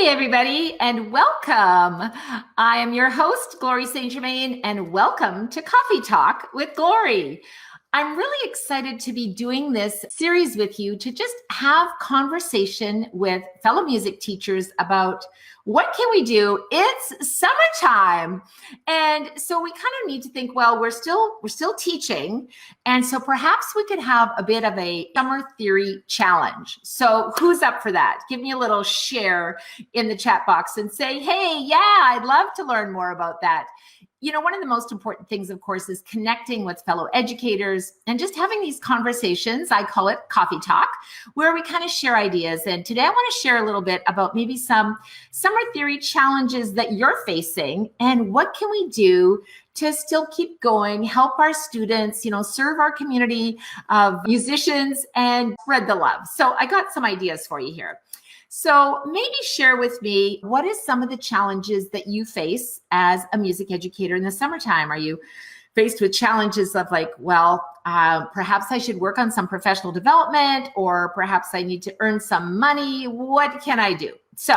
everybody, and welcome. I am your host, Glory St. Germain, and welcome to Coffee Talk with Glory. I'm really excited to be doing this series with you to just have conversation with fellow music teachers about what can we do? It's summertime. And so we kind of need to think, well, we're still teaching. And so perhaps we could have a bit of a summer theory challenge. So who's up for that? Give me a little share in the chat box and say, hey, yeah, I'd love to learn more about that. You know, one of the most important things, of course, is connecting with fellow educators and just having these conversations. I call it coffee talk, where we kind of share ideas. And today I want to share a little bit about maybe some summer theory challenges that you're facing and what can we do to still keep going, help our students, serve our community of musicians and spread the love. So I got some ideas for you here. So maybe share with me, what is some of the challenges that you face as a music educator in the summertime? Are you faced with challenges of like, perhaps I should work on some professional development, or perhaps I need to earn some money? What can I do? So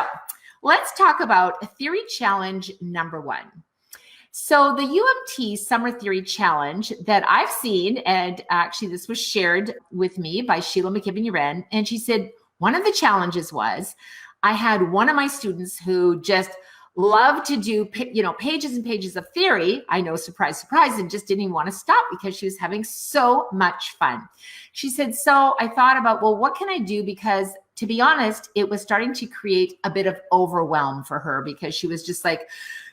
let's talk about theory challenge number one. So the UMT Summer Theory Challenge that I've seen, and actually this was shared with me by Sheila McKibben-Uren, and she said, one of the challenges was I had one of my students who just loved to do, pages and pages of theory. I know, surprise, surprise, and just didn't even want to stop because she was having so much fun. She said, so I thought about, well, what can I do? Because to be honest, it was starting to create a bit of overwhelm for her because she was just like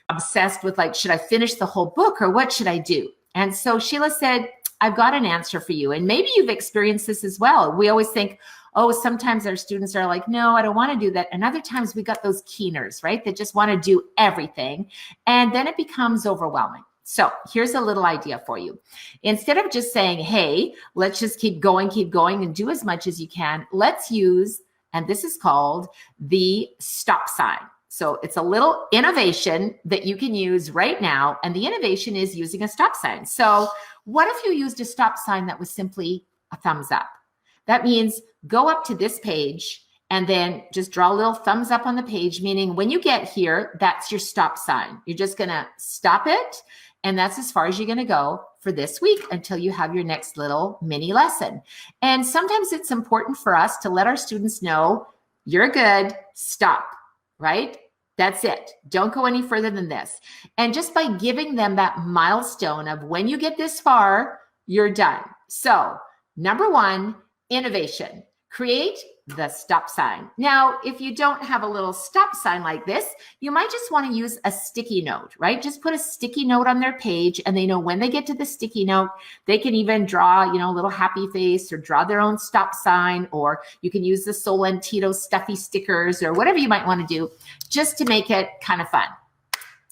obsessed with like, should I finish the whole book or what should I do? And so Sheila said, I've got an answer for you. And maybe you've experienced this as well. We always think, oh, sometimes our students are like, no, I don't want to do that. And other times we got those keeners, right? That just want to do everything. And then it becomes overwhelming. So here's a little idea for you. Instead of just saying, hey, let's just keep going and do as much as you can, let's use, and this is called the stop sign. So it's a little innovation that you can use right now. And the innovation is using a stop sign. So what if you used a stop sign that was simply a thumbs up? That means go up to this page and then just draw a little thumbs up on the page, meaning when you get here, that's your stop sign. You're just going to stop it. And that's as far as you're going to go for this week until you have your next little mini lesson. And sometimes it's important for us to let our students know you're good, stop, right? That's it. Don't go any further than this. And just by giving them that milestone of when you get this far, you're done. So number one, innovation. Create the stop sign. Now, if you don't have a little stop sign like this, you might just want to use a sticky note, right? Just put a sticky note on their page and they know when they get to the sticky note, they can even draw, a little happy face or draw their own stop sign, or you can use the Solentito stuffy stickers or whatever you might want to do just to make it kind of fun.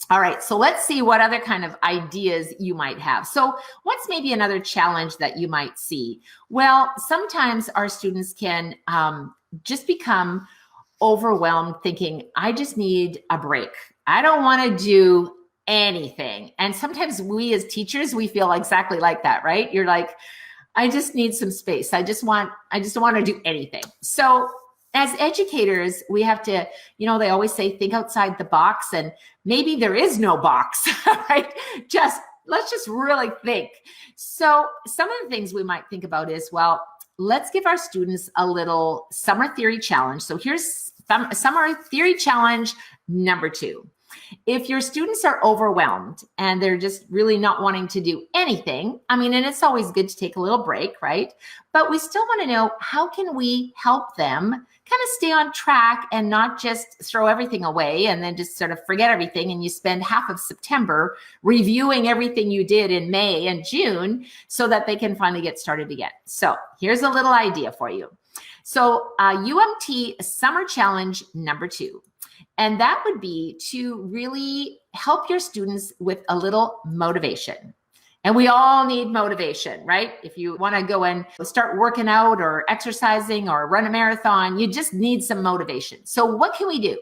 All right, so let's see what other kind of ideas you might have. So what's maybe another challenge that you might see? Well, sometimes our students can just become overwhelmed thinking, I just need a break. I don't want to do anything. And sometimes we as teachers, we feel exactly like that, right? You're like, I just need some space. I just don't want to do anything. So as educators, we have to, they always say, think outside the box, and maybe there is no box, right? Let's just really think. So some of the things we might think about is, well, let's give our students a little summer theory challenge. So here's summer theory challenge number two. If your students are overwhelmed and they're just really not wanting to do anything, and it's always good to take a little break, right? But we still want to know, how can we help them kind of stay on track and not just throw everything away and then just sort of forget everything and you spend half of September reviewing everything you did in May and June so that they can finally get started again. So here's a little idea for you. So UMT Summer Challenge number two. And that would be to really help your students with a little motivation. And we all need motivation, right? If you want to go and start working out or exercising or run a marathon, you just need some motivation. So what can we do?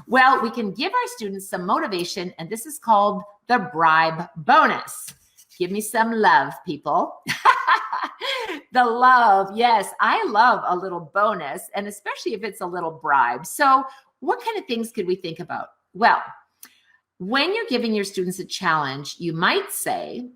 Well, we can give our students some motivation, and this is called the bribe bonus. Give me some love, people. The love, yes, I love a little bonus, and especially if it's a little bribe. So what kind of things could we think about? Well, when you're giving your students a challenge, you might say,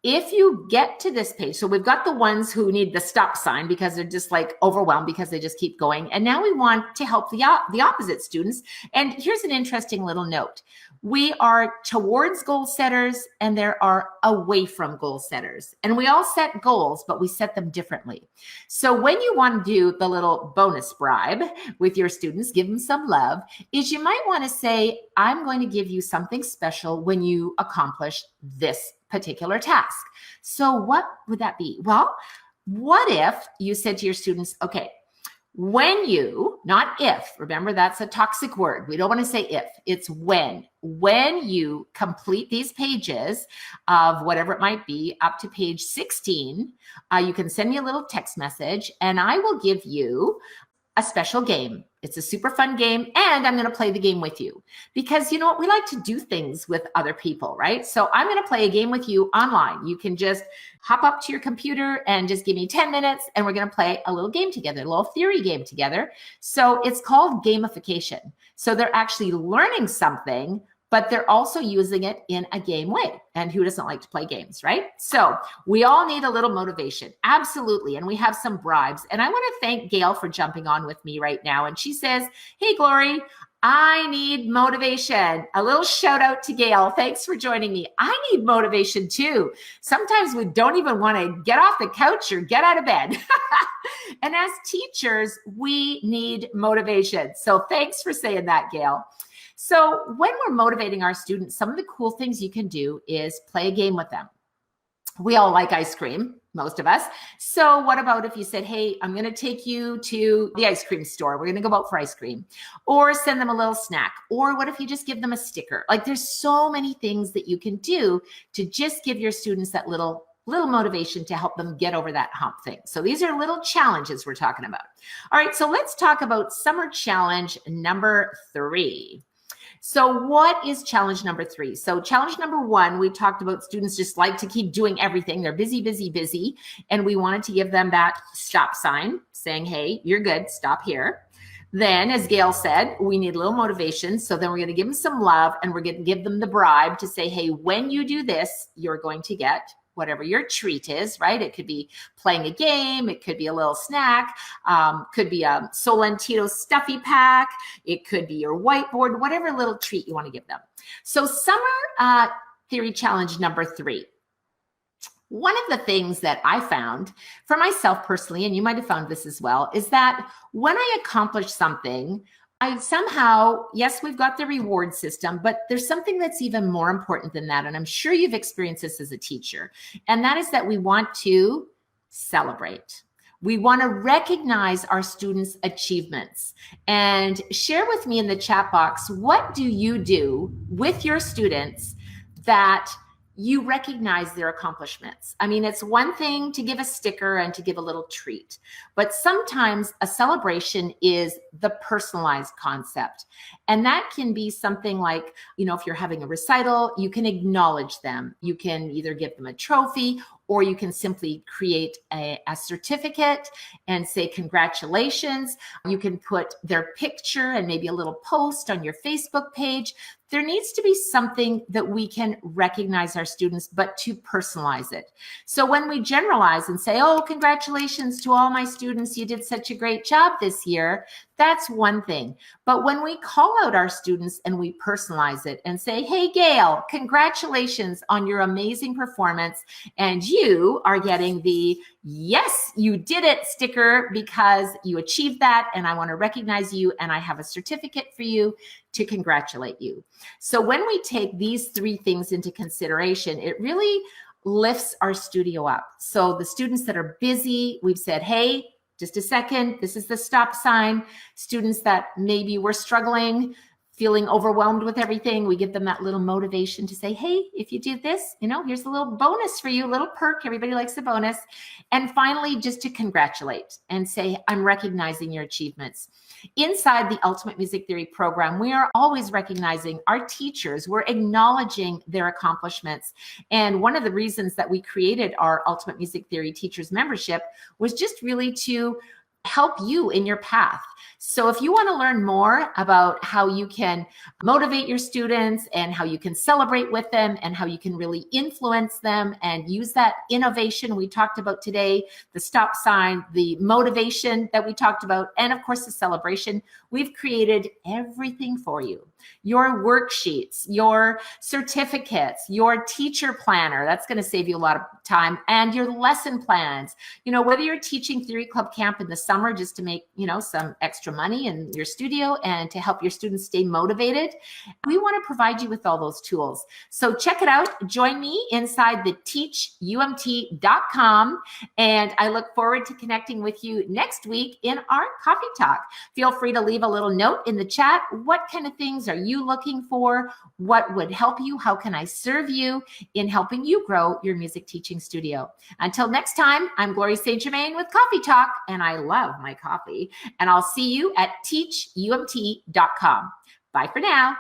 if you get to this page, so we've got the ones who need the stop sign because they're just like overwhelmed because they just keep going. And now we want to help the opposite students. And here's an interesting little note. We are towards goal setters and there are away from goal setters. And we all set goals, but we set them differently. So when you want to do the little bonus bribe with your students, give them some love, is you might want to say, I'm going to give you something special when you accomplish this particular task. So what would that be? Well, what if you said to your students, okay, when you, not if, remember that's a toxic word. We don't want to say if, it's when you complete these pages of whatever it might be up to page 16, you can send me a little text message and I will give you a special game. It's a super fun game and I'm going to play the game with you because you know what? We like to do things with other people, right? So I'm going to play a game with you online. You can just hop up to your computer and just give me 10 minutes and we're going to play a little game together, a little theory game together. So it's called gamification. So they're actually learning something, but they're also using it in a game way. And who doesn't like to play games, right? So we all need a little motivation. Absolutely. And we have some bribes. And I want to thank Gail for jumping on with me right now. And she says, hey, Glory, I need motivation. A little shout out to Gail. Thanks for joining me. I need motivation too. Sometimes we don't even want to get off the couch or get out of bed. And as teachers, we need motivation. So thanks for saying that, Gail. So when we're motivating our students, some of the cool things you can do is play a game with them. We all like ice cream, most of us. So what about if you said, hey, I'm going to take you to the ice cream store. We're going to go out for ice cream, or send them a little snack. Or what if you just give them a sticker? Like there's so many things that you can do to just give your students that little motivation to help them get over that hump thing. So these are little challenges we're talking about. All right, so let's talk about summer challenge number 3. So what is challenge number 3? So challenge number 1, we talked about students just like to keep doing everything. They're busy, busy, busy. And we wanted to give them that stop sign saying, hey, you're good, stop here. Then, as Gail said, we need a little motivation. So then we're going to give them some love and we're going to give them the bribe to say, hey, when you do this, you're going to get whatever your treat is, right? It could be playing a game. It could be a little snack. Could be a Solentito stuffy pack. It could be your whiteboard, whatever little treat you want to give them. So summer theory challenge number 3. One of the things that I found for myself personally, and you might have found this as well, is that when I accomplish something, I somehow, yes, we've got the reward system, but there's something that's even more important than that. And I'm sure you've experienced this as a teacher. And that is that we want to celebrate. We want to recognize our students' achievements. And share with me in the chat box, what do you do with your students that you recognize their accomplishments? I mean, it's one thing to give a sticker and to give a little treat, but sometimes a celebration is the personalized concept. And that can be something like, you know, if you're having a recital, you can acknowledge them. You can either give them a trophy or you can simply create a certificate and say congratulations. You can put their picture and maybe a little post on your Facebook page. There needs to be something that we can recognize our students, but to personalize it. So when we generalize and say, oh, congratulations to all my students, you did such a great job this year, that's one thing. But when we call out our students and we personalize it and say, hey, Gail, congratulations on your amazing performance. And you are getting the yes, you did it sticker because you achieved that. And I want to recognize you. And I have a certificate for you to congratulate you. So when we take these 3 things into consideration, it really lifts our studio up. So the students that are busy, we've said, hey, just a second, this is the stop sign. Students that maybe were struggling, feeling overwhelmed with everything, we give them that little motivation to say, hey, if you do this, you know, here's a little bonus for you, a little perk. Everybody likes a bonus. And finally, just to congratulate and say, I'm recognizing your achievements. Inside the Ultimate Music Theory program, we are always recognizing our teachers. We're acknowledging their accomplishments. And one of the reasons that we created our Ultimate Music Theory Teachers membership was just really to help you in your path. So if you want to learn more about how you can motivate your students and how you can celebrate with them and how you can really influence them and use that innovation we talked about today, the stop sign, the motivation that we talked about, and of course the celebration, we've created everything for you. Your worksheets, your certificates, your teacher planner, that's going to save you a lot of time, and your lesson plans. You know, whether you're teaching Theory Club Camp in the summer just to make, you know, some extra money in your studio and to help your students stay motivated, we want to provide you with all those tools. So check it out. Join me inside the teachumt.com, and I look forward to connecting with you next week in our coffee talk. Feel free to leave a little note in the chat. What kind of things are you looking for? What would help you? How can I serve you in helping you grow your music teaching studio? Until next time, I'm Glory St. Germain with Coffee Talk, and I love my coffee. And I'll see you at teachumt.com. Bye for now.